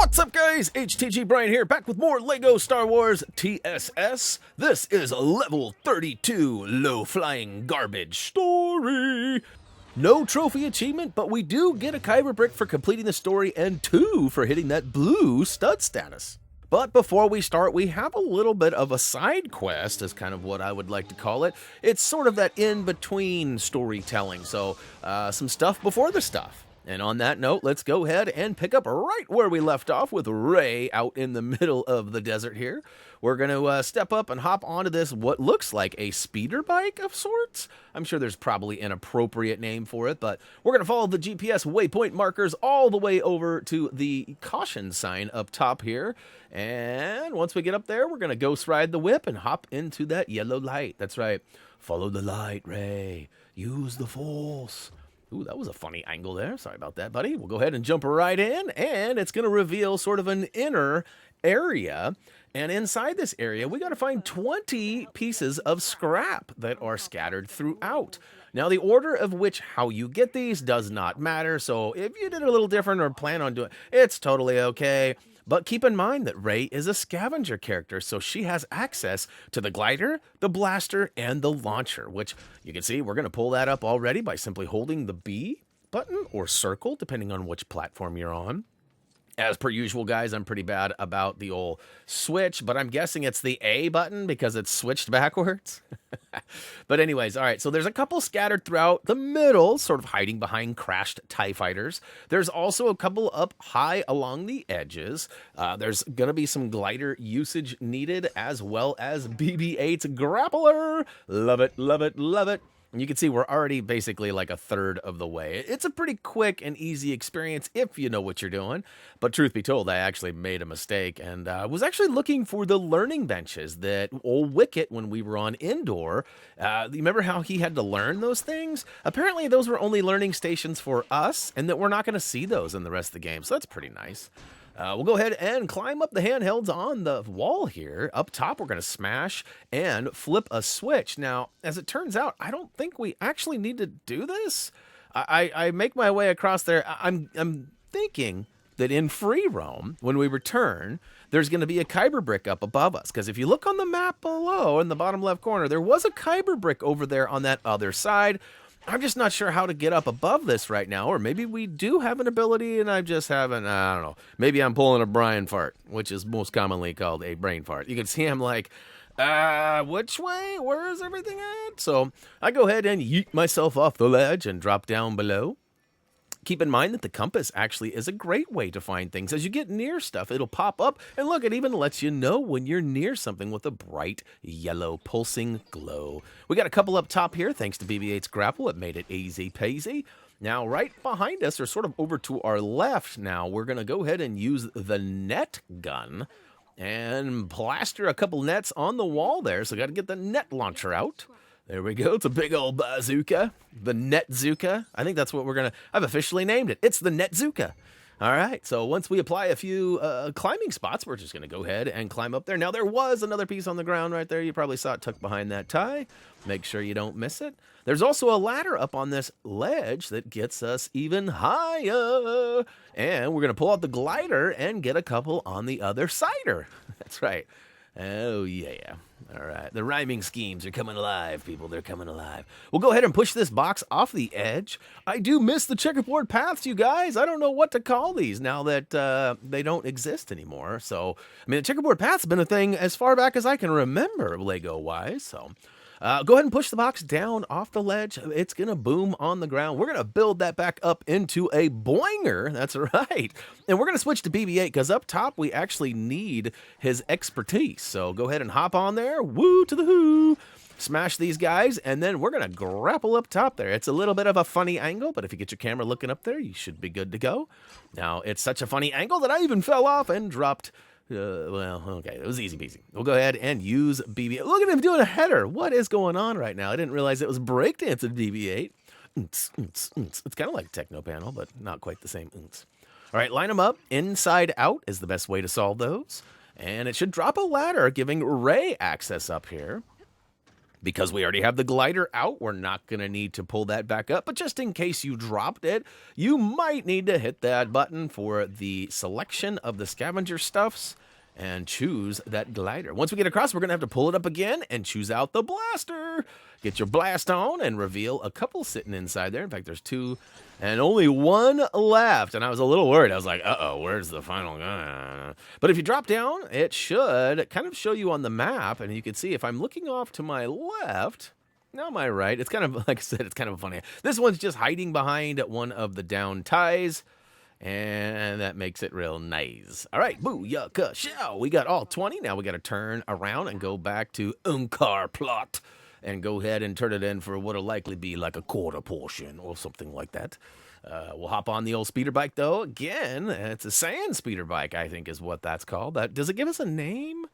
What's up, guys? HTG Brian here, back with more LEGO Star Wars TSS. This is level 32, low-flying garbage story. No trophy achievement, but we do get a Kyber brick for completing the story and 2 for hitting that blue stud status. But before we start, we have a little bit of a side quest, is kind of what I would like to call it. It's sort of that in-between storytelling, so some stuff before the stuff. And on that note, let's go ahead and pick up right where we left off with Rey out in the middle of the desert here. We're going to step up and hop onto this, what looks like a speeder bike of sorts. I'm sure there's probably an appropriate name for it, but we're going to follow the GPS waypoint markers all the way over to the caution sign up top here. And once we get up there, we're going to ghost ride the whip and hop into that yellow light. That's right. Follow the light, Rey. Use the Force. Ooh, that was a funny angle there. Sorry about that, buddy. We'll go ahead and jump right in, and it's going to reveal sort of an inner area. And inside this area, we got to find 20 pieces of scrap that are scattered throughout. Now, the order of which how you get these does not matter, so if you did it a little different or plan on doing it, it's totally okay. But keep in mind that Rey is a scavenger character, so she has access to the glider, the blaster, and the launcher, which you can see we're going to pull that up already by simply holding the B button or circle, depending on which platform you're on. As per usual, guys, I'm pretty bad about the old switch, but I'm guessing it's the A button because it's switched backwards. But anyways, all right, so there's a couple scattered throughout the middle, sort of hiding behind crashed TIE fighters. There's also a couple up high along the edges. There's going to be some glider usage needed, as well as BB-8's grappler. Love it, love it, love it. And you can see we're already basically like a third of the way. It's a pretty quick and easy experience if you know what you're doing. But truth be told, I actually made a mistake and was actually looking for the learning benches that old Wicket, when we were on Indoor, you remember how he had to learn those things? Apparently those were only learning stations for us, and that we're not going to see those in the rest of the game. So that's pretty nice. We'll go ahead and climb up the handhelds on the wall here. Up top, we're going to smash and flip a switch. Now, as it turns out, I don't think we actually need to do this. I make my way across there. I'm thinking that in free roam, when we return, there's going to be a Kyber brick up above us. Because if you look on the map below in the bottom left corner, there was a Kyber brick over there on that other side. I'm just not sure how to get up above this right now, or maybe we do have an ability and I just haven't, I don't know. Maybe I'm pulling a Brian fart, which is most commonly called a brain fart. You can see I'm like, which way? Where is everything at? So I go ahead and yeet myself off the ledge and drop down below. Keep in mind that the compass actually is a great way to find things. As you get near stuff, it'll pop up, and look, it even lets you know when you're near something with a bright yellow pulsing glow. We got a couple up top here, thanks to BB-8's grapple. It made it easy peasy. Now, right behind us, or sort of over to our left now, we're going to go ahead and use the net gun and plaster a couple nets on the wall there, so got to get the net launcher out. There we go. It's a big old bazooka. The Netzuka. I think that's what we're going to... I've officially named it. It's the Netzuka. All right. So once we apply a few climbing spots, we're just going to go ahead and climb up there. Now, there was another piece on the ground right there. You probably saw it tucked behind that tie. Make sure you don't miss it. There's also a ladder up on this ledge that gets us even higher. And we're going to pull out the glider and get a couple on the other sider. That's right. Oh, yeah. All right. The rhyming schemes are coming alive, people. They're coming alive. We'll go ahead and push this box off the edge. I do miss the checkerboard paths, you guys. I don't know what to call these now that they don't exist anymore. So, I mean, the checkerboard path's been a thing as far back as I can remember, Lego-wise. So, go ahead and push the box down off the ledge. It's going to boom on the ground. We're going to build that back up into a boinger. That's right. And we're going to switch to BB-8 because up top we actually need his expertise. So go ahead and hop on there. Woo to the who. Smash these guys, and then we're going to grapple up top there. It's a little bit of a funny angle, but if you get your camera looking up there, you should be good to go. Now, it's such a funny angle that I even fell off and dropped... well, okay, it was easy peasy. We'll go ahead and use BB-8. Look at him doing a header. What is going on right now? I didn't realize it was breakdancing BB-8. It's kind of like a techno panel, but not quite the same. All right, line them up. Inside out is the best way to solve those. And it should drop a ladder, giving Rey access up here. Because we already have the glider out, we're not going to need to pull that back up. But just in case you dropped it, you might need to hit that button for the selection of the scavenger stuffs and choose that glider. Once we get across, we're going to have to pull it up again and choose out the blaster. Get your blast on and reveal a couple sitting inside there. In fact, there's 2 and only 1 left. And I was a little worried. I was like, uh-oh, where's the final guy? But if you drop down, it should kind of show you on the map. And you can see if I'm looking off to my left, now my right, it's kind of, like I said, it's kind of funny. This one's just hiding behind one of the down ties. And that makes it real nice. All right, booyaka, shall. We got all 20. Now we got to turn around and go back to Unkar plot and go ahead and turn it in for what'll likely be like a quarter portion or something like that. We'll hop on the old speeder bike, though. Again, it's a sand speeder bike, I think is what that's called. Does it give us a name?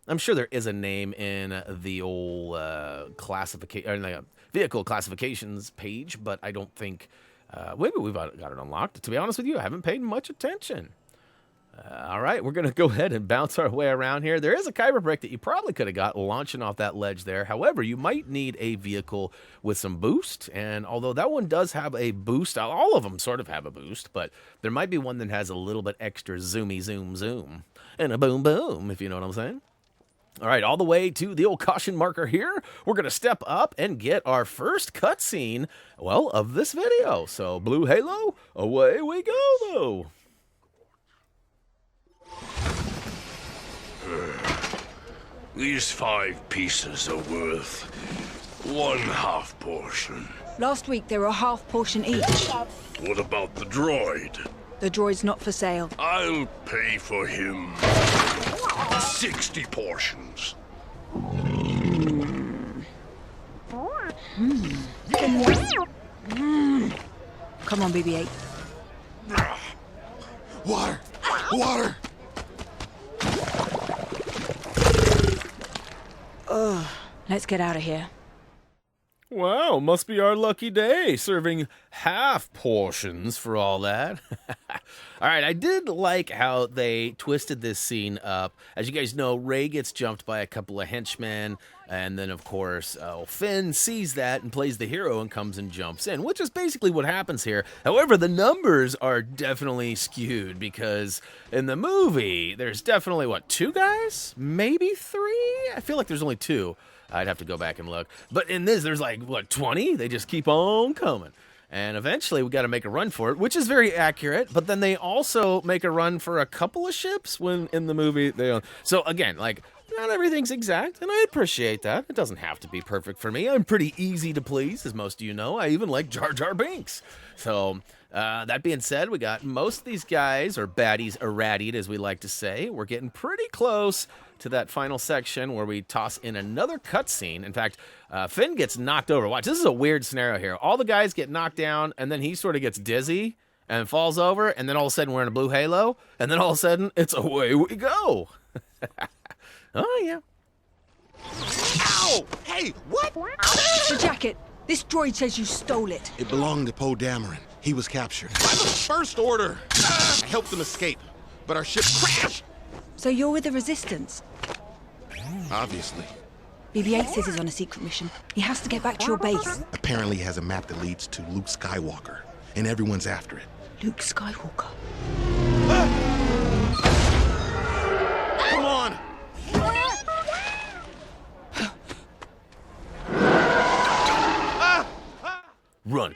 I'm sure there is a name in the old vehicle classifications page, but I don't think... maybe we've got it unlocked. To be honest with you, I haven't paid much attention. All right, we're going to go ahead and bounce our way around here. There is a kyber brick that you probably could have got launching off that ledge there. However, you might need a vehicle with some boost. And although that one does have a boost, all of them sort of have a boost, but there might be one that has a little bit extra zoomy zoom zoom and a boom boom, if you know what I'm saying. All right, all the way to the old caution marker here. We're going to step up and get our first cutscene, well, of this video. So, Blue Halo, away we go, though. These 5 pieces are worth 1/2 portion. Last week, they were a half portion each. What about the droid? The droid's not for sale. I'll pay for him 60 portions. Come on, BB-8. Water! Water! Let's get out of here. Wow, must be our lucky day, serving half portions for all that. All right, I did like how they twisted this scene up. As you guys know, Rey gets jumped by a couple of henchmen, and then, of course, Finn sees that and plays the hero and comes and jumps in, which is basically what happens here. However, the numbers are definitely skewed because in the movie, there's definitely, 2 guys? Maybe 3? I feel like there's only 2. I'd have to go back and look. But in this, there's 20? They just keep on coming. And eventually, we got to make a run for it, which is very accurate. But then they also make a run for a couple of ships when in the movie they own. So again, not everything's exact, and I appreciate that. It doesn't have to be perfect for me. I'm pretty easy to please, as most of you know. I even like Jar Jar Binks. So that being said, we got most of these guys, or baddies, erratied, as we like to say. We're getting pretty close to that final section where we toss in another cutscene. In fact, Finn gets knocked over. Watch, this is a weird scenario here. All the guys get knocked down, and then he sort of gets dizzy and falls over, and then all of a sudden we're in a blue halo, and then all of a sudden it's away we go. Oh, yeah. Ow! Hey, what? The jacket. This droid says you stole it. It belonged to Poe Dameron. He was captured. By the First Order. I helped them escape, but our ship crashed. So you're with the Resistance? Obviously. BB-8 says he's on a secret mission. He has to get back to your base. Apparently he has a map that leads to Luke Skywalker, and everyone's after it. Luke Skywalker. Come on! Run.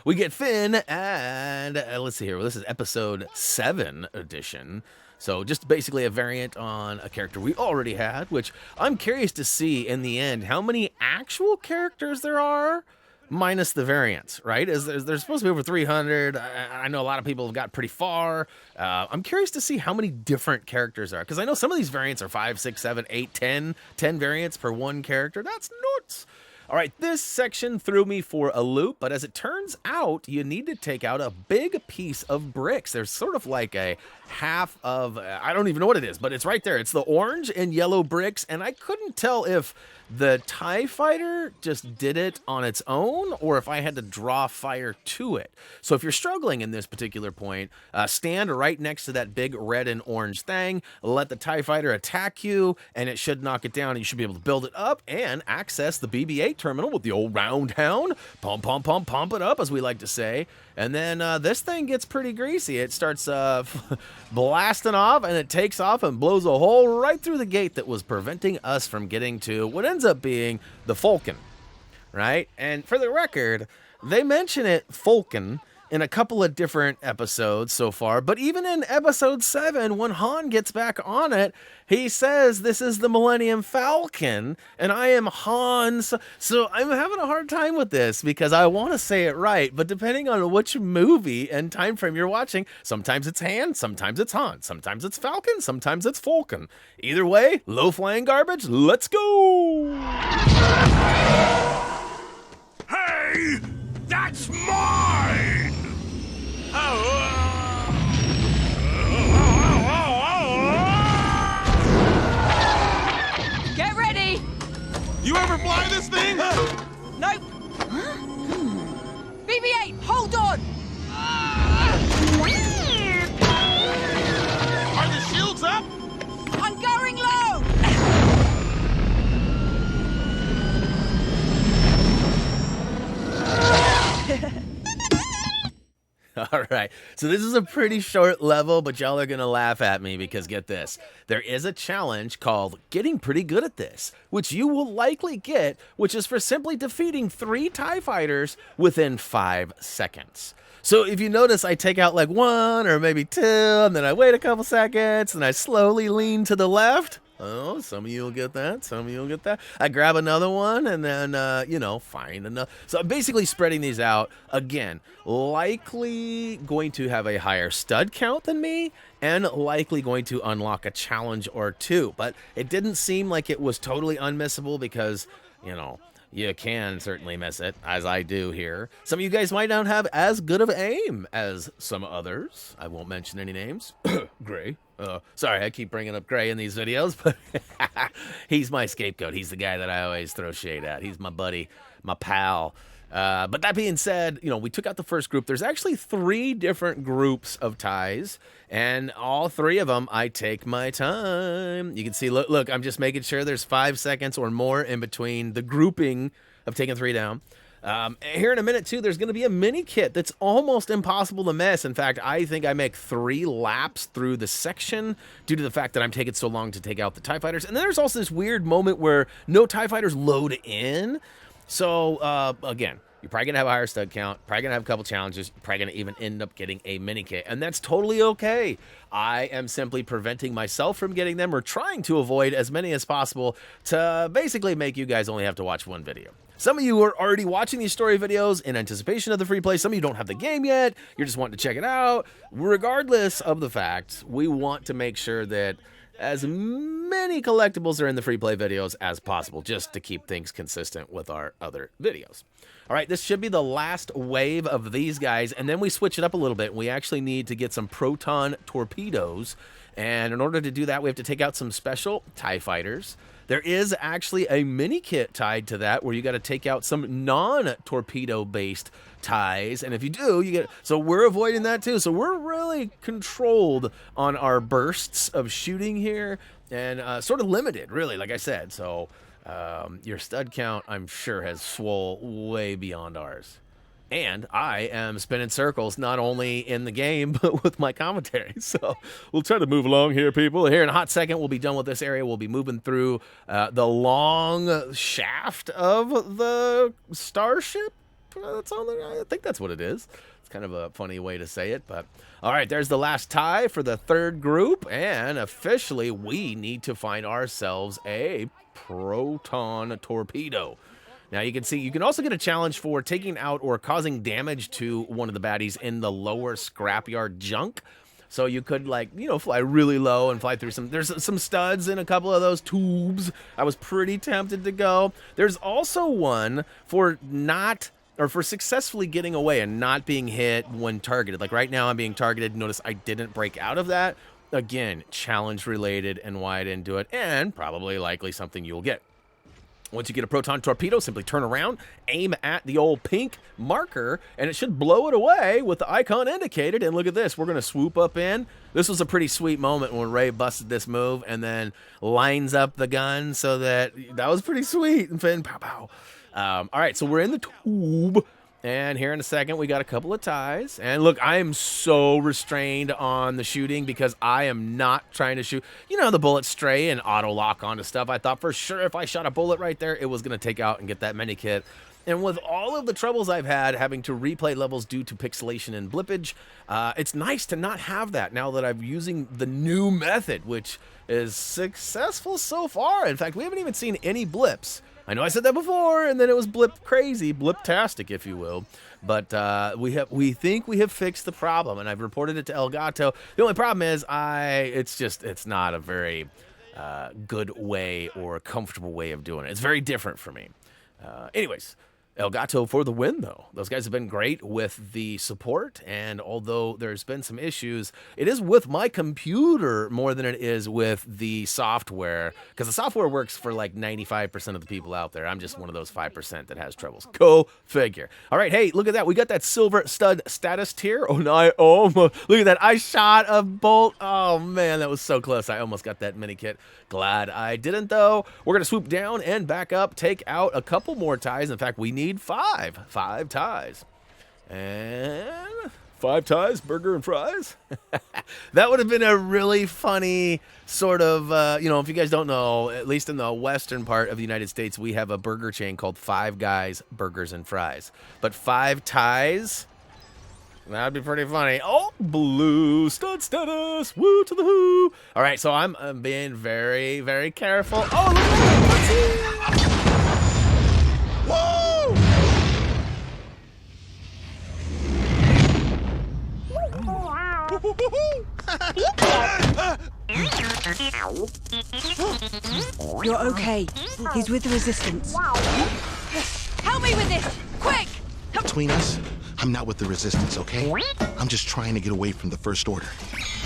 We get Finn, and let's see here. Well, this is episode 7 edition. So just basically a variant on a character we already had, which I'm curious to see in the end how many actual characters there are minus the variants, right? There's supposed to be over 300. I know a lot of people have got pretty far. I'm curious to see how many different characters are, because I know some of these variants are 5, 6, 7, 8, 10 variants per one character. That's nuts. All right, this section threw me for a loop, but as it turns out, you need to take out a big piece of bricks. There's sort of like a half of, I don't even know what it is, but it's right there. It's the orange and yellow bricks, and I couldn't tell if the TIE Fighter just did it on its own, or if I had to draw fire to it. So if you're struggling in this particular point, stand right next to that big red and orange thing, let the TIE Fighter attack you, and it should knock it down, and you should be able to build it up and access the BB-8 terminal with the old round hound. Pump, pump, pump, pump it up, as we like to say. And then this thing gets pretty greasy. It starts blasting off, and it takes off and blows a hole right through the gate that was preventing us from getting to what ends up being the Falcon, right? And for the record, they mention it Falcon in a couple of different episodes so far, but even in episode 7, when Han gets back on it, he says, this is the Millennium Falcon, and I am Han. So I'm having a hard time with this because I want to say it right, but depending on which movie and time frame you're watching, sometimes it's Han, sometimes it's Han, sometimes it's Falcon, sometimes it's Falcon. Either way, low-flying garbage, let's go! Hey! That's mine! Get ready! You ever fly this thing? Nope. BB-8, hold on! Are the shields up? I'm going low! All right, so this is a pretty short level, but y'all are going to laugh at me because get this. There is a challenge called Getting Pretty Good at This, which you will likely get, which is for simply defeating 3 TIE Fighters within 5 seconds. So if you notice, I take out like 1 or maybe 2, and then I wait a couple seconds, and I slowly lean to the left. Oh, some of you will get that. Some of you will get that. I grab another one and then, find another. So I'm basically spreading these out. Again, likely going to have a higher stud count than me and likely going to unlock a challenge or 2. But it didn't seem like it was totally unmissable because, you can certainly miss it, as I do here. Some of you guys might not have as good of aim as some others. I won't mention any names. Gray. Sorry, I keep bringing up Gray in these videos, but he's my scapegoat. He's the guy that I always throw shade at. He's my buddy, my pal. But that being said, we took out the first group. There's actually 3 different groups of ties, and all 3 of them, I take my time. You can see, look, I'm just making sure there's 5 seconds or more in between the grouping of taking 3 down. Here in a minute, too, there's going to be a mini kit that's almost impossible to miss. In fact, I think I make 3 laps through the section due to the fact that I'm taking so long to take out the TIE Fighters. And then there's also this weird moment where no TIE Fighters load in. So, again, you're probably going to have a higher stud count, probably going to have a couple challenges, you're probably going to even end up getting a mini kit, and that's totally okay. I am simply preventing myself from getting them or trying to avoid as many as possible to basically make you guys only have to watch 1 video. Some of you are already watching these story videos in anticipation of the free play. Some of you don't have the game yet. You're just wanting to check it out. Regardless of the fact, we want to make sure that as many collectibles are in the free play videos as possible, just to keep things consistent with our other videos. All right, this should be the last wave of these guys, and then we switch it up a little bit. We actually need to get some proton torpedoes, and in order to do that, we have to take out some special TIE Fighters. There is actually a mini kit tied to that where you got to take out some non-torpedo based ties, and if you do, you get, so we're avoiding that too. So we're really controlled on our bursts of shooting here, and sort of limited, really, like I said. So your stud count, I'm sure, has swole way beyond ours. And I am spinning circles, not only in the game, but with my commentary. So we'll try to move along here, people. Here in a hot second, we'll be done with this area. We'll be moving through the long shaft of the starship. That's on there. I think that's what it is. It's kind of a funny way to say it. But all right, there's the last tie for the 3rd group. And officially, we need to find ourselves a proton torpedo. Now, you can see, you can also get a challenge for taking out or causing damage to one of the baddies in the lower scrapyard junk. So you could, like, fly really low and fly through there's some studs in a couple of those tubes. I was pretty tempted to go. There's also one for for successfully getting away and not being hit when targeted. Like right now I'm being targeted. Notice I didn't break out of that. Again, challenge related and why I didn't do it, and probably likely something you'll get. Once you get a proton torpedo, simply turn around, aim at the old pink marker, and it should blow it away with the icon indicated. And look at this. We're going to swoop up in. This was a pretty sweet moment when Ray busted this move and then lines up the gun so that was pretty sweet. And then pow, pow. All right, so we're in the tube. And here in a second, we got a couple of ties. And look, I am so restrained on the shooting because I am not trying to shoot. You know, the bullets stray and auto-lock onto stuff. I thought for sure if I shot a bullet right there, it was going to take out and get that mini kit. And with all of the troubles I've had having to replay levels due to pixelation and blippage, it's nice to not have that now that I'm using the new method, which is successful so far. In fact, we haven't even seen any blips. I know I said that before, and then it was blip crazy, blip-tastic, if you will. But we think we have fixed the problem, and I've reported it to Elgato. The only problem is it's not a very good way or comfortable way of doing it. It's very different for me. Anyways, Elgato for the win, though. Those guys have been great with the support, and although there's been some issues, it is with my computer more than it is with the software, because the software works for like 95% of the people out there. I'm just one of those 5% that has troubles. Go figure. All right, hey, look at that. We got that silver stud status tier. Oh, no, look at that. I shot a bolt. Oh, man, that was so close. I almost got that mini kit. Glad I didn't, though. We're going to swoop down and back up, take out a couple more ties. In fact, we need five ties. And 5 ties, burger and fries. That would have been a really funny sort of, if you guys don't know, at least in the western part of the United States, we have a burger chain called Five Guys Burgers and Fries. But 5 ties... that'd be pretty funny. Oh, blue stud status. Woo to the who. All right, so I'm being very, very careful. Oh, look at that. Whoa! You're okay. He's with the resistance. Help me with this! Quick! Between us, I'm not with the resistance, okay? I'm just trying to get away from the First Order.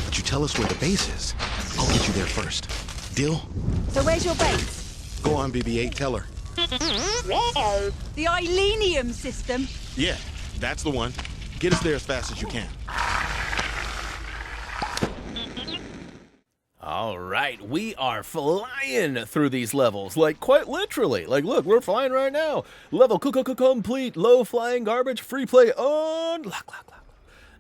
But you tell us where the base is, I'll get you there first. Deal? So where's your base? Go on, BB-8, tell her. The Ilenium system? Yeah, that's the one. Get us there as fast as you can. All right, we are flying through these levels, like quite literally. Like, look, we're flying right now. Level complete, low flying garbage, free play on. Lock.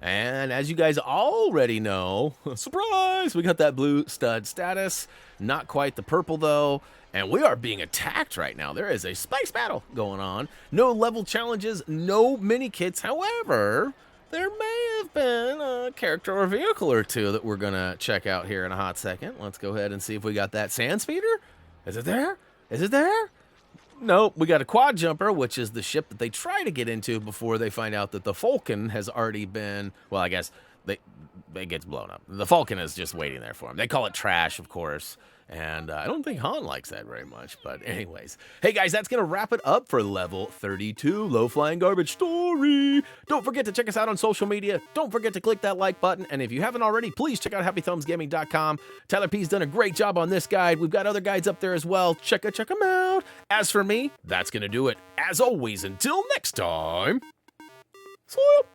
And as you guys already know, surprise, we got that blue stud status. Not quite the purple, though. And we are being attacked right now. There is a spice battle going on. No level challenges, no mini kits. However, there may have been a character or vehicle or two that we're going to check out here in a hot second. Let's go ahead and see if we got that sand speeder. Is it there? Is it there? Nope, we got a quad jumper, which is the ship that they try to get into before they find out that the Falcon has already been, well, I guess it gets blown up. The Falcon is just waiting there for them. They call it trash, of course. And I don't think Han likes that very much. But anyways. Hey, guys, that's going to wrap it up for level 32, Low Flying Garbage Story. Don't forget to check us out on social media. Don't forget to click that like button. And if you haven't already, please check out HappyThumbsGaming.com. Tyler P's done a great job on this guide. We've got other guides up there as well. Check them out. As for me, that's going to do it. As always, until next time, see ya.